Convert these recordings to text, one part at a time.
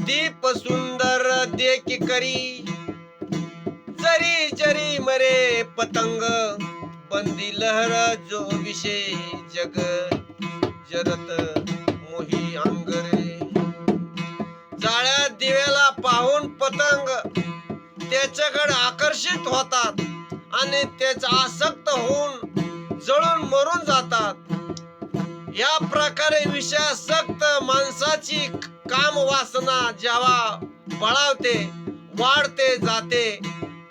दीप सुंदर देखी करी, जरी जरी मरे पतंग, बंदी लहर जो विषय जग जरत मोही अंगरे. जाळ्या दिव्याला पाहून पतंग त्याच्याकडे आकर्षित होतात आणि त्याचा आसक्त होऊन जळून मरून जातात. या प्रकारे विषयासक्त माणसाची काम वासना जेव्हा बळावते, वाढते जाते,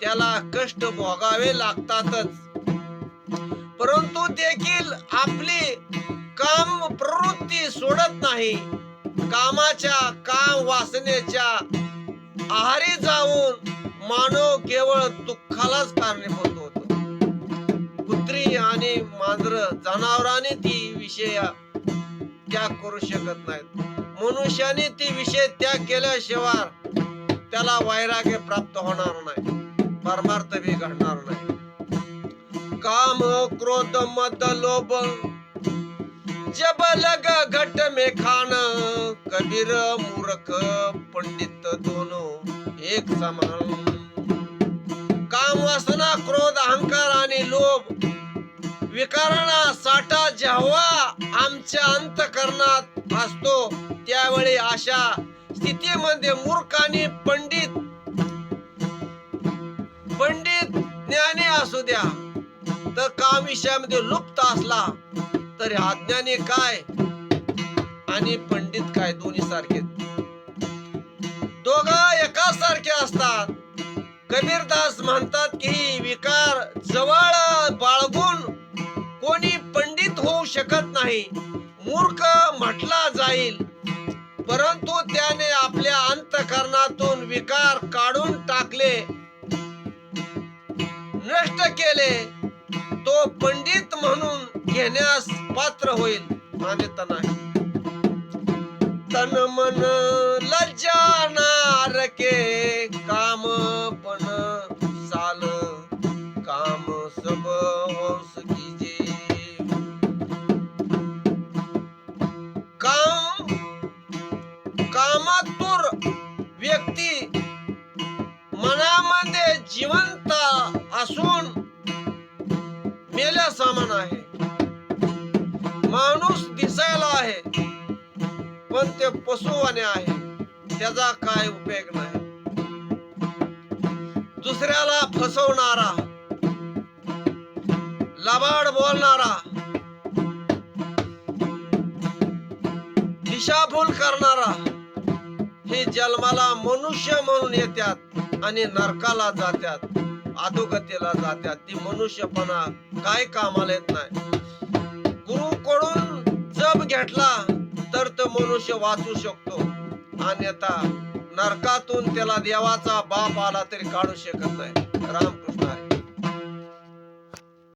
त्याला कष्ट भोगावे लागतातच. परंतु देखील आपली काम प्रवृत्ती सोडत नाही. कामाच्या काम वासनेच्या आहारी जाऊन मानव केवळ दुःखालाच कारणीभूत होतो. कुत्री आणि मांजर जनावरांनी ती विषय त्याग करू शकत नाहीत. मनुष्याने ती विषय त्याग केल्याशिवाय त्याला वैराग्य प्राप्त होणार नाही, परमार्थ बी घडणार नाही. काम क्रोध मद लोभ जब लग घट में खान, कबीर मूर्ख पंडित दोनों एक समान. काम वासना क्रोध अहंकार आणि लोभ विकारांना साठा जेव्हा आमच्या अंतःकरणात असतो, त्यावेळी अशा स्थितीमध्ये मूर्ख आणि पंडित ज्ञानी असू द्या तर काम विषयामध्ये लुप्त असला तरी अज्ञानी काय आणि पंडित काय दोन्ही सारखे, दोघं एकाच सारखे असतात. कबीरदास म्हणतात की विकार जवळ बाळगून कोणी पंडित होऊ शकत नाही. मूर्ख म्हटला जाईल, परंतु त्याने आपल्या अंतःकरणातून विकार काढून टाकले, नष्ट केले, तो पंडित म्हणून घेण्यास पात्र होईल. अन्यथा नाही. तन मन लज्जा नार के काम पण साल, काम सब होस कीजे. कामातुर व्यक्ती मनामध्ये जिवंत असून मेल्या समान आहे. माणूस दिसायला आहे पण ते पशुवाने आहे, त्याचा काय उपयोग नाही. दुसऱ्याला फसवणारा, लबाड बोलणारा, दिशाभूल करणारा हे जन्माला मनुष्य म्हणून येतात आणि नरकाला जातात, अधोगतीला जातात. ती मनुष्यपणा काय कामाला येत नाही. गुरुकडून जप घेतला तर तो मनुष्य वाचू शकतो, अन्यथा नरकातून त्याला देवाचा बाप आला तरी काढू शकत नाही. रामकृष्ण हरी.